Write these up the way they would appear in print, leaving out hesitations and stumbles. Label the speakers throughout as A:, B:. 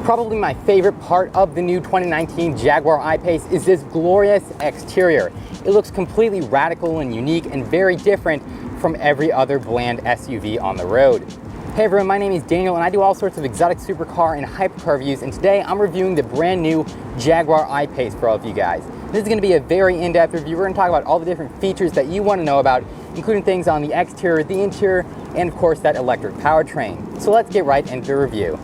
A: Probably my favorite part of the new 2019 Jaguar I-Pace is this glorious exterior. It looks completely radical and unique and very different from every other bland SUV on the road. Hey everyone, my name is Daniel and I do all sorts of exotic supercar and hypercar reviews, and today I'm reviewing the brand new Jaguar I-Pace for all of you guys. This is going to be a very in-depth review. We're going to talk about all the different features that you want to know about, including things on the exterior, the interior, and of course that electric powertrain. So let's get right into the review.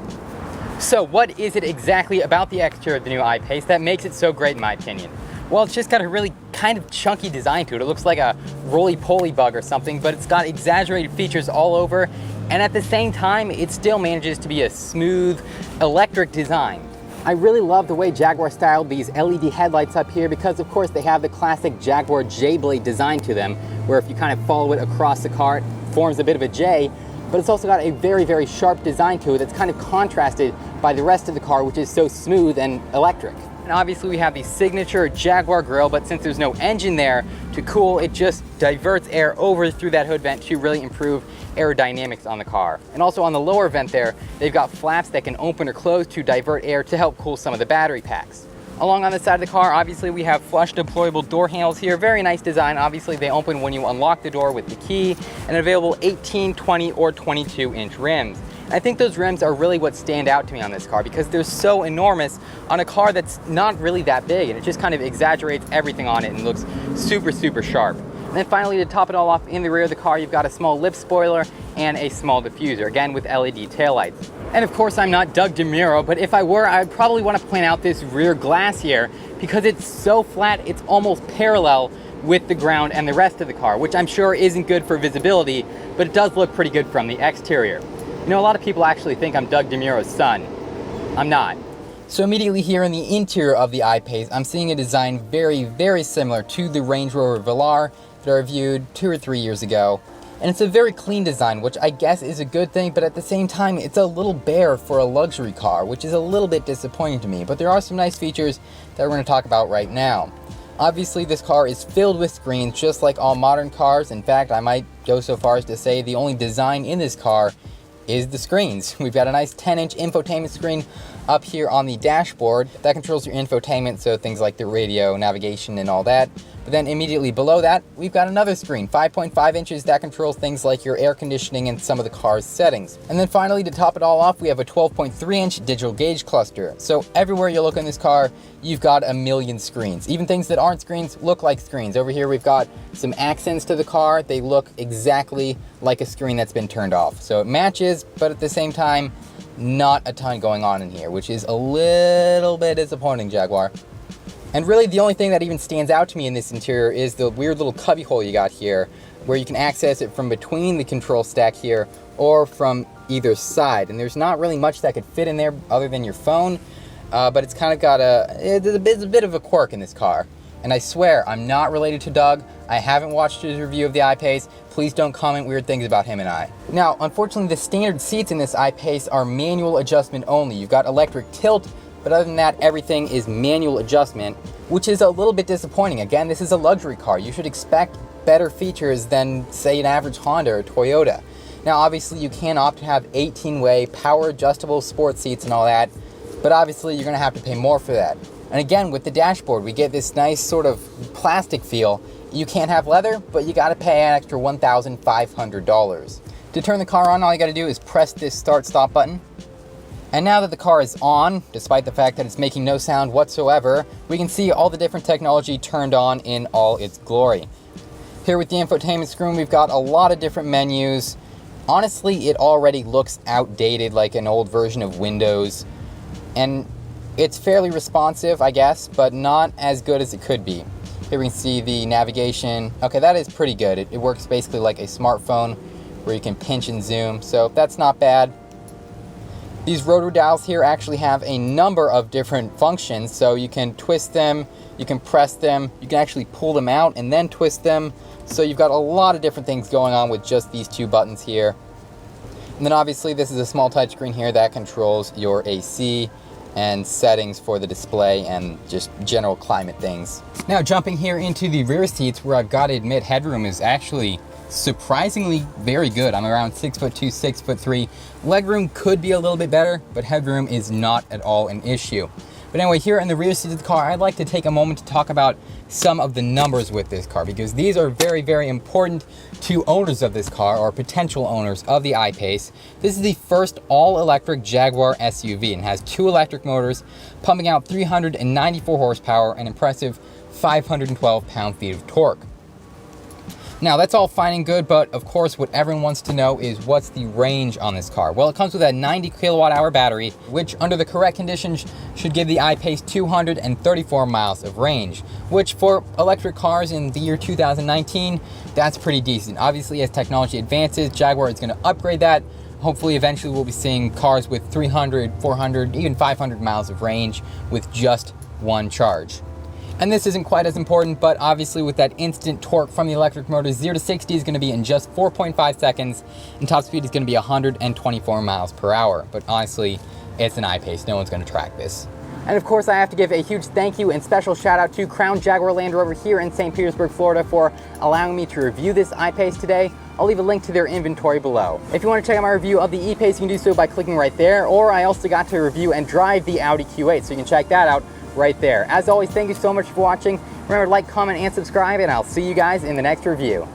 A: So what is it exactly about the exterior of the new I-Pace that makes it so great in my opinion? Well, it's just got a really kind of chunky design to it. It looks like a roly-poly bug or something, but it's got exaggerated features all over, and at the same time, it still manages to be a smooth, electric design. I really love the way Jaguar styled these LED headlights up here because, of course, they have the classic Jaguar J-blade design to them, where if you kind of follow it across the car, it forms a bit of a J, but it's also got a very, very sharp design to it that's kind of contrasted by the rest of the car, which is so smooth and electric. And obviously we have the signature Jaguar grille, but since there's no engine there to cool, it just diverts air over through that hood vent to really improve aerodynamics on the car. And also on the lower vent there, they've got flaps that can open or close to divert air to help cool some of the battery packs. Along on the side of the car, obviously we have flush deployable door handles here. Very nice design. Obviously they open when you unlock the door with the key, and available 18, 20, or 22-inch rims. And I think those rims are really what stand out to me on this car because they're so enormous on a car that's not really that big, and it just kind of exaggerates everything on it and looks super, super sharp. And then finally, to top it all off, in the rear of the car, you've got a small lip spoiler and a small diffuser, again with LED taillights. And of course, I'm not Doug DeMuro, but if I were, I'd probably want to point out this rear glass here because it's so flat, it's almost parallel with the ground and the rest of the car, which I'm sure isn't good for visibility, but it does look pretty good from the exterior. You know, a lot of people actually think I'm Doug DeMuro's son. I'm not. So immediately here in the interior of the I-Pace, I'm seeing a design very, very similar to the Range Rover Velar that I reviewed 2 or 3 years ago. And it's a very clean design, which I guess is a good thing, but at the same time, it's a little bare for a luxury car, which is a little bit disappointing to me. But there are some nice features that we're going to talk about right now. Obviously, this car is filled with screens, just like all modern cars. In fact, I might go so far as to say the only design in this car is the screens. We've got a nice 10-inch infotainment screen up here on the dashboard that controls your infotainment, so things like the radio, navigation, and all that. But then immediately below that, we've got another screen, 5.5 inches, that controls things like your air conditioning and some of the car's settings. And then finally, to top it all off, we have a 12.3-inch digital gauge cluster. So everywhere you look in this car, you've got a million screens. Even things that aren't screens look like screens. Over here, we've got some accents to the car. They look exactly like a screen that's been turned off. So it matches, but at the same time, not a ton going on in here, which is a little bit disappointing, Jaguar. And really the only thing that even stands out to me in this interior is the weird little cubby hole you got here, where you can access it from between the control stack here or from either side. And there's not really much that could fit in there other than your phone, but it's kind of got it's a bit of a quirk in this car. And I swear, I'm not related to Doug. I haven't watched his review of the I-Pace. Please don't comment weird things about him and I. Now, unfortunately, the standard seats in this I-Pace are manual adjustment only. You've got electric tilt, but other than that, everything is manual adjustment, which is a little bit disappointing. Again, this is a luxury car. You should expect better features than, say, an average Honda or Toyota. Now, obviously, you can opt to have 18-way power adjustable sports seats and all that, but obviously, you're gonna have to pay more for that. And again, with the dashboard, we get this nice sort of plastic feel. You can't have leather, but you gotta pay an extra $1,500. To turn the car on, all you gotta do is press this start-stop button. And now that the car is on, despite the fact that it's making no sound whatsoever, we can see all the different technology turned on in all its glory. Here with the infotainment screen, we've got a lot of different menus. Honestly, it already looks outdated, like an old version of Windows. And it's fairly responsive, I guess, but not as good as it could be. Here we can see the navigation. Okay, that is pretty good. It works basically like a smartphone where you can pinch and zoom, so that's not bad. These rotary dials here actually have a number of different functions, so you can twist them, you can press them, you can actually pull them out and then twist them. So you've got a lot of different things going on with just these two buttons here. And then obviously this is a small touchscreen here that controls your AC and settings for the display and just general climate things. Now jumping here into the rear seats, where I've got to admit headroom is actually surprisingly very good. I'm around 6'2", 6'3". Legroom could be a little bit better, but headroom is not at all an issue. But anyway, here in the rear seat of the car, I'd like to take a moment to talk about some of the numbers with this car, because these are very, very important to owners of this car, or potential owners of the I-Pace. This is the first all-electric Jaguar SUV and has 2 electric motors pumping out 394 horsepower and impressive 512 pound-feet of torque. Now, that's all fine and good, but of course what everyone wants to know is what's the range on this car? Well, it comes with a 90 kilowatt hour battery, which under the correct conditions should give the I-Pace 234 miles of range, which for electric cars in the year 2019, that's pretty decent. Obviously, as technology advances, Jaguar is going to upgrade that. Hopefully, eventually we'll be seeing cars with 300, 400, even 500 miles of range with just one charge. And this isn't quite as important, but obviously with that instant torque from the electric motor, 0 to 60 is going to be in just 4.5 seconds, and top speed is going to be 124 miles per hour. But honestly, it's an I-Pace. No one's going to track this. And of course, I have to give a huge thank you and special shout out to Crown Jaguar Land Rover here in St. Petersburg, Florida, for allowing me to review this I-Pace today. I'll leave a link to their inventory below. If you want to check out my review of the E-Pace, you can do so by clicking right there, or I also got to review and drive the Audi Q8, so you can check that out right there. As always, thank you so much for watching. Remember to like, comment, and subscribe, and I'll see you guys in the next review.